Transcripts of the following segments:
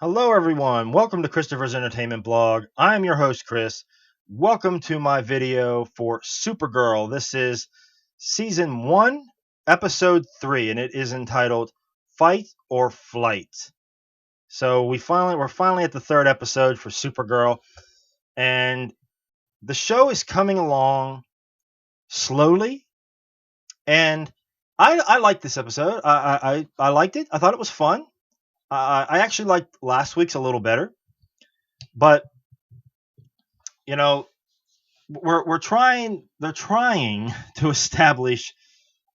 Hello, everyone. Welcome to Christopher's Entertainment Blog. I am your host, Chris. Welcome to my video for Supergirl. This is season 1, episode 3, and it is entitled Fight or Flight. So we're finally at the third episode for Supergirl, and the show is coming along slowly. And I liked this episode. I liked it. I thought it was fun. I actually liked last week's a little better, but you know we're trying they're trying to establish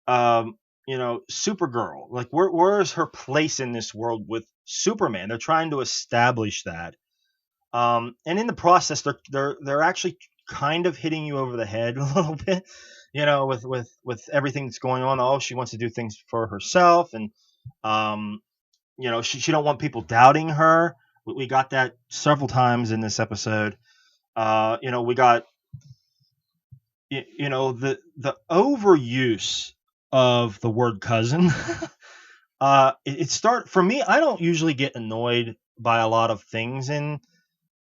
um Supergirl, like where's her place in this world with Superman. They're trying to establish that, and in the process they're actually kind of hitting you over the head a little bit, with everything that's going on. Oh, she wants to do things for herself, and um she don't want people doubting her. We got that several times in this episode. We got the overuse of the word cousin. It start for me. I don't usually get annoyed by a lot of things in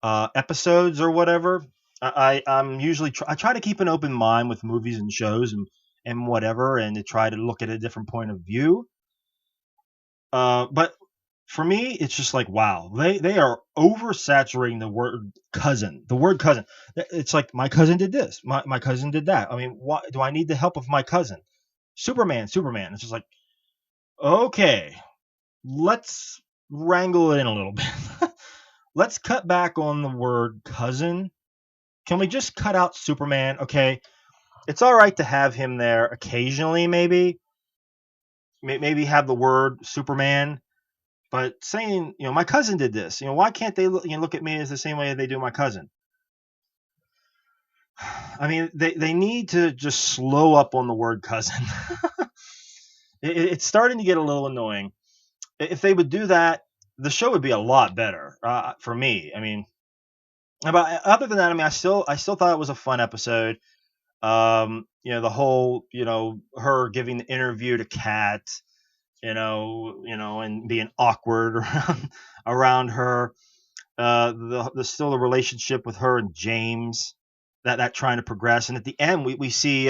episodes or whatever. I'm usually I try to keep an open mind with movies and shows and whatever, and to try to look at a different point of view. But for me, it's just like, wow, they are oversaturating the word cousin. The word cousin. It's like, my cousin did this. My cousin did that. I mean, why do I need the help of my cousin? Superman. It's just like, okay, let's wrangle it in a little bit. Let's cut back on the word cousin. Can we just cut out Superman? Okay, it's all right to have him there occasionally, maybe have the word Superman. But saying, my cousin did this, why can't they look at me as the same way they do my cousin? I mean, they need to just slow up on the word cousin. It's starting to get a little annoying. If they would do that, the show would be a lot better, for me. I mean, but other than that, I mean, I still thought it was a fun episode. The whole, her giving the interview to Kat, and being awkward around her. The still the relationship with her and James, that trying to progress, and at the end we see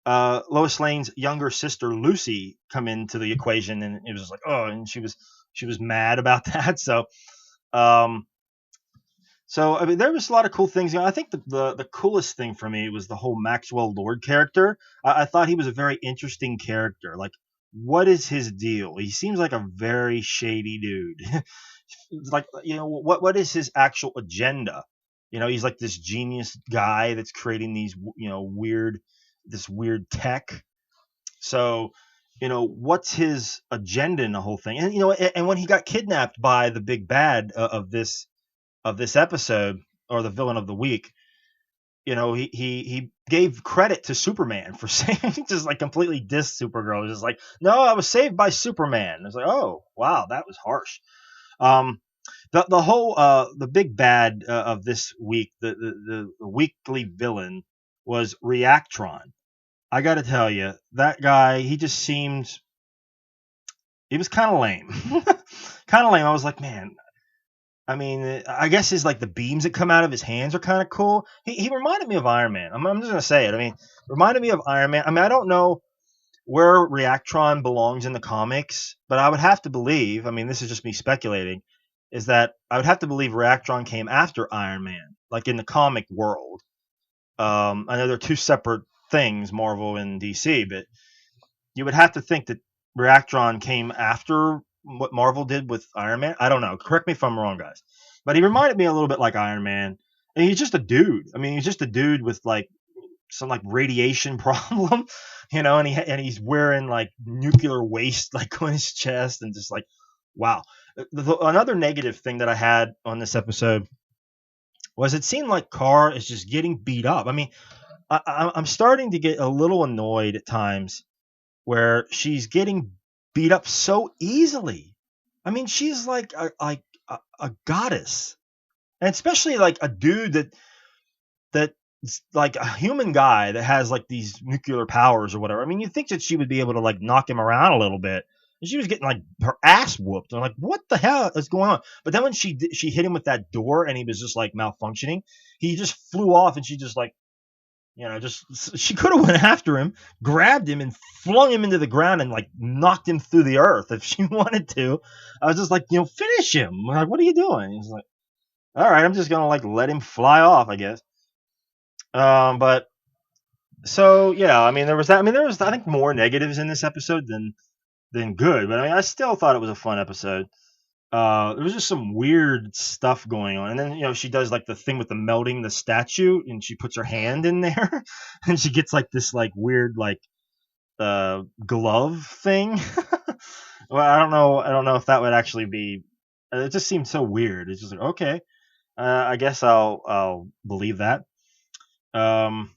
Lois Lane's younger sister Lucy come into the equation, and it was just like, oh, and she was mad about that. Um, so I mean, there was a lot of cool things. I think the coolest thing for me was the whole Maxwell Lord character. I thought he was a very interesting character. Like, what is his deal? He seems like a very shady dude. Like, what is his actual agenda? He's like this genius guy that's creating these weird tech. So what's his agenda in the whole thing? And and when he got kidnapped by the big bad of this episode, or the villain of the week, he gave credit to Superman for saying, just like completely dissed Supergirl. Just like, no, I was saved by Superman. It's like, oh wow, that was harsh. um the whole the big bad of this week, the weekly villain, was Reactron. I got to tell you, that guy, he was kind of lame. Kind of lame. I was like, man, I mean, I guess his, like, the beams that come out of his hands are kind of cool. He reminded me of Iron Man. I'm just gonna say it. I mean, reminded me of Iron Man. I mean, I don't know where Reactron belongs in the comics, but I would have to believe. I mean, this is just me speculating. Is that I would have to believe Reactron came after Iron Man, like in the comic world. I know they're two separate things, Marvel and DC, but you would have to think that Reactron came after what Marvel did with Iron Man. I don't know. Correct me if I'm wrong, guys. But he reminded me a little bit like Iron Man. And he's just a dude. I mean, he's just a dude with like some like radiation problem, and he's wearing like nuclear waste like on his chest, and just like, wow. Another negative thing that I had on this episode was it seemed like Kara is just getting beat up. I mean, I'm starting to get a little annoyed at times where she's getting beat up so easily. I mean, she's like a goddess, and especially like a dude that's like a human guy that has like these nuclear powers or whatever. I mean, you think that she would be able to like knock him around a little bit, and she was getting like her ass whooped. I'm like, what the hell is going on? But then when she hit him with that door and he was just like malfunctioning, he just flew off, and she just like, just she could have went after him, grabbed him, and flung him into the ground and like knocked him through the earth if she wanted to. I was just like, finish him. I'm like, what are you doing? He's like, all right, I'm just gonna like let him fly off, I guess. But so yeah, I mean there was that. I mean there was, I think, more negatives in this episode than good, but I mean I still thought it was a fun episode. There was just some weird stuff going on, and then she does like the thing with the melting the statue, and she puts her hand in there, and she gets like this like weird like glove thing. Well, I don't know if that would actually be. It just seemed so weird. It's just like, okay, I guess I'll believe that. Um,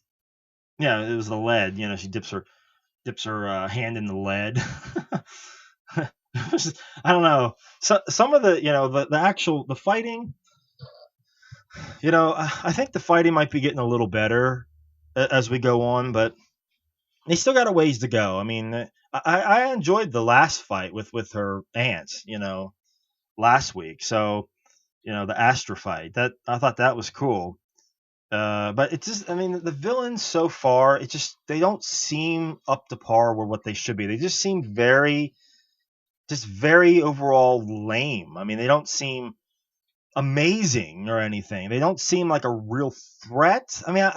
yeah, it was the lead. She dips her hand in the lead. I don't know. So some of the actual the fighting. I think the fighting might be getting a little better as we go on, but they still got a ways to go. I mean, I enjoyed the last fight with her aunts. Last week. So the Astra fight, that I thought that was cool. But it's just, I mean, the villains so far, they don't seem up to par with what they should be. They just seem very overall lame. I mean, they don't seem amazing or anything. They don't seem like a real threat. I mean,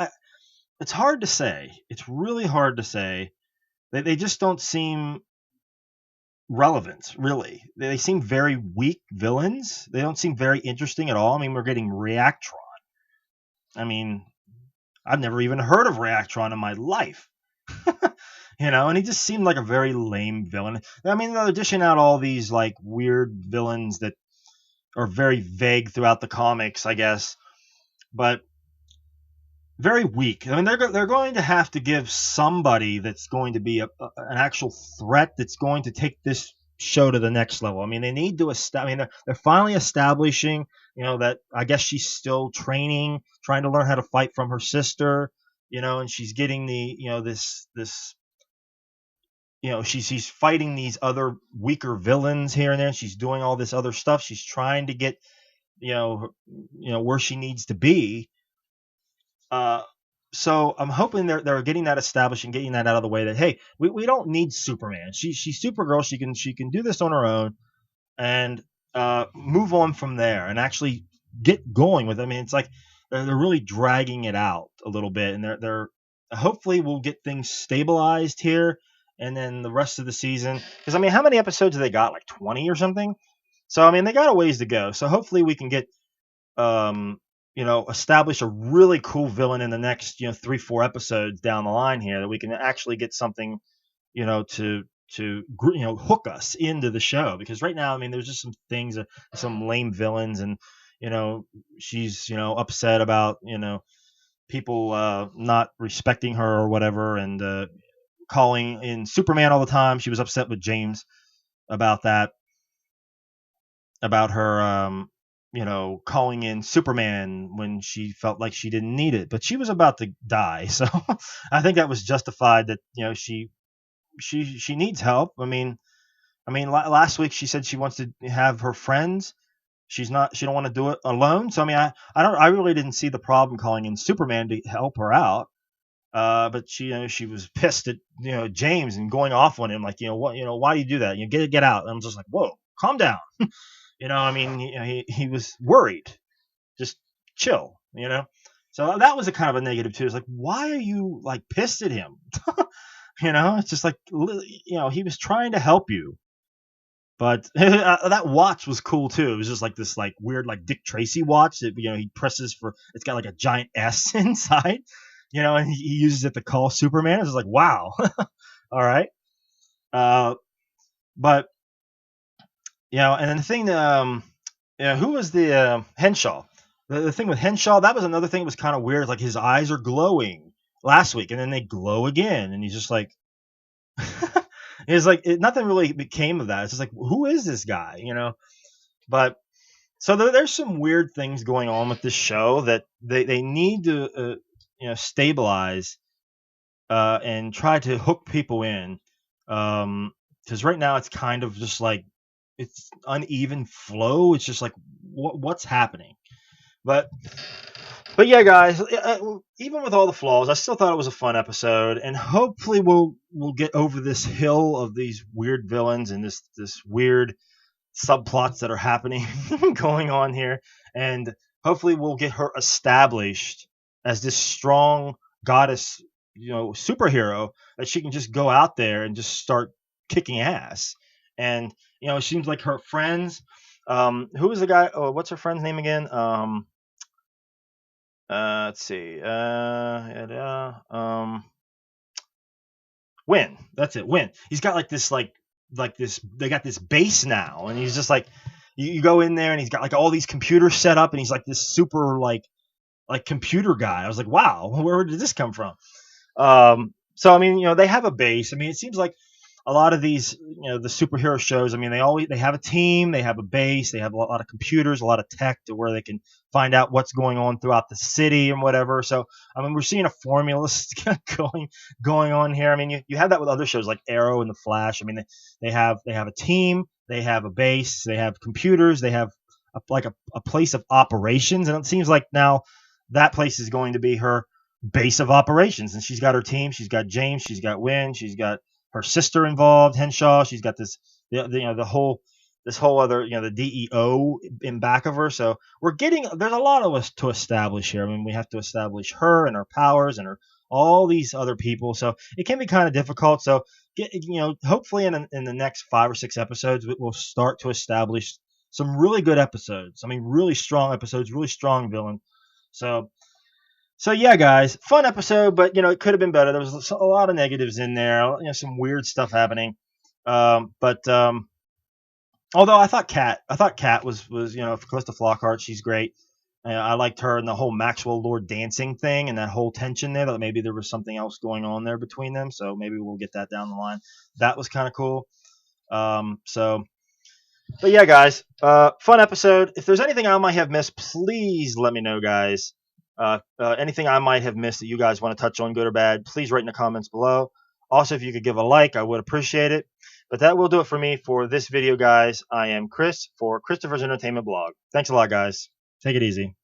it's hard to say. It's really hard to say. They just don't seem relevant, really. They seem very weak villains. They don't seem very interesting at all. I mean, we're getting Reactron. I mean, I've never even heard of Reactron in my life. And he just seemed like a very lame villain. I mean, they're dishing out all these like weird villains that are very vague throughout the comics, I guess, but very weak. I mean, they're going to have to give somebody that's going to be an actual threat that's going to take this show to the next level. I mean, they need to establish. I mean, they're finally establishing, that I guess she's still training, trying to learn how to fight from her sister, and she's getting this. She's fighting these other weaker villains here and there. She's doing all this other stuff. She's trying to get, where she needs to be. Uh, so I'm hoping they're getting that established and getting that out of the way. That, hey, we don't need Superman. She's Supergirl. She can do this on her own, and move on from there and actually get going with it. I mean, it's like they're really dragging it out a little bit, and they're hopefully we'll get things stabilized here, and then the rest of the season. Because I mean, how many episodes have they got? Like 20 or something. So I mean, they got a ways to go. So hopefully we can get um, establish a really cool villain in the next 3-4 episodes down the line here, that we can actually get something to hook us into the show. Because right now, I mean, there's just some things, some lame villains, and she's upset about people not respecting her or whatever, and calling in Superman all the time. She was upset with James about that, about her calling in Superman when she felt like she didn't need it, but she was about to die. So I think that was justified, that she needs help. I mean, last week she said she wants to have her friends. She don't want to do it alone. So I mean, I really didn't see the problem calling in Superman to help her out. But she was pissed at James and going off on him, like, what, why do you do that? Get out. And I'm just like, whoa, calm down. I mean, he was worried. Just chill. So that was a kind of a negative too. It's like, why are you like pissed at him? It's just like, he was trying to help you. But that watch was cool too. It was just like this like weird like Dick Tracy watch that he presses for. It's got like a giant S inside, and he uses it to call Superman. It's just like, wow, all right. But and then the thing, who was the Henshaw? The thing with Henshaw, that was another thing that was kind of weird. Like his eyes are glowing last week, and then they glow again, and he's just like, it's like nothing really became of that. It's just like, who is this guy? But so there's some weird things going on with this show that they need to stabilize and try to hook people in because right now it's kind of just like it's uneven flow. It's just like what's happening. But yeah, guys, even with all the flaws, I still thought it was a fun episode, and hopefully we'll get over this hill of these weird villains and this weird subplots that are happening going on here, and hopefully we'll get her established as this strong goddess, superhero that she can just go out there and just start kicking ass. And it seems like her friends. Who was the guy? Oh, what's her friend's name again? Let's see. Win. That's it. Win. He's got like this. They got this base now, and he's just like, you go in there, and he's got like all these computers set up, and he's like this super like computer guy. I was like, wow, where did this come from? So I mean, they have a base. I mean, it seems like a lot of these, the superhero shows. I mean, they have a team, they have a base, they have a lot of computers, a lot of tech to where they can find out what's going on throughout the city and whatever. So I mean, we're seeing a formula going on here. I mean, you have that with other shows like Arrow and The Flash. I mean, they have a team, they have a base, they have computers, they have a place of operations, and it seems like now that place is going to be her base of operations. And she's got her team. She's got James. She's got Win. She's got her sister involved, Henshaw. She's got the whole this whole other the DEO in back of her. So there's a lot of us to establish here. I mean, we have to establish her and her powers and her all these other people. So it can be kind of difficult. So hopefully in the next 5 or 6 episodes we'll start to establish some really good episodes. I mean, really strong episodes, really strong villain. So yeah, guys, fun episode, but it could have been better. There was a lot of negatives in there, some weird stuff happening. But although I thought Kat was Calista Flockhart, she's great. I liked her and the whole Maxwell Lord dancing thing and that whole tension there. That maybe there was something else going on there between them. So maybe we'll get that down the line. That was kind of cool. So but yeah, guys, fun episode. If there's anything I might have missed, please let me know, guys. Anything I might have missed that you guys want to touch on, good or bad, please write in the comments below. Also, if you could give a like, I would appreciate it. But that will do it for me for this video, guys. I am Chris for Christopher's Entertainment Blog. Thanks a lot, guys. Take it easy.